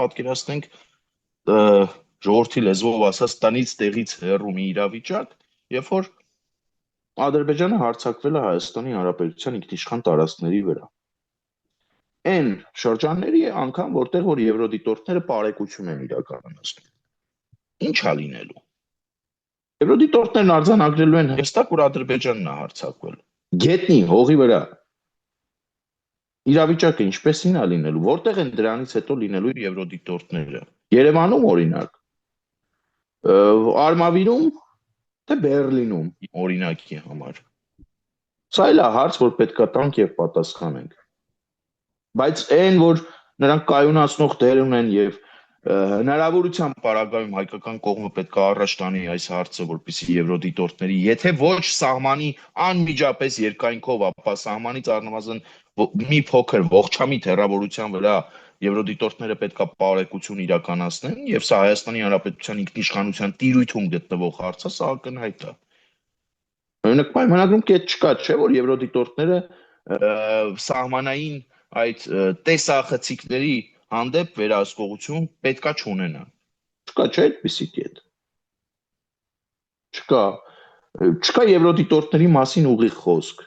պատկերացնենք ժողովրդի լեզվով ասած տնից տեղից հեռու մի իրավիճակ, երբ որ Ադրբեջանը հարձակվել է Հայաստանի Հանրապետության ինքնիշխան տարածքների վրա։ Այն շրջանների անգամ, որտեղ որ եվրոդիտորդները պարեկություն են իրականացնում։ Ինչ է լինելու։ Եվրոդիտորդներն արձանագրելու են հստակ, որ Ադրբեջանն է հարձակվել։ Գետնի հողի վրա։ Իրավիճակը ինչպեսին է լինելու, որտեղ են դրանից հետո լինելու եվրոդիտորդները։ Երևանում օրինակ, Արմավիրում, թե Բեռլինում օրինակի համար։ Սա էլ է հարց, որ պետք է տանք եւ պատասխանենք։ Բայց այն, որ նրանք կայունացնող դեր ունեն եւ հնարավորության պարագայում հայկական կողմը պետք է առաջ տանի այս հարցը, որպեսզի եվրոդիտորդների, եթե ոչ սահմանի անմիջապես երկայնքով, ապա սահմանից առնվազն մի փոքր ողջամիտ հեռավորության վրա եվրոդիտորդները պետք է պարեկություն իրականացնեն եւ սա Հայաստանի Հանրապետության ինքնիշխանության տիրույթում գտնվող հարց է, սա ակնհայտ է։ Օրինակ պայմանագրում կետ չկա, չէ՞ որ եվրոդիտորդները սահմանային այդ տեսախցիկների հանդեպ վերահսկողություն պետքա չունենան։ Չկա, չէ՞ այդպիսի կետ։ Չկա եվրոդիտորդների մասին ուղիղ խոսք։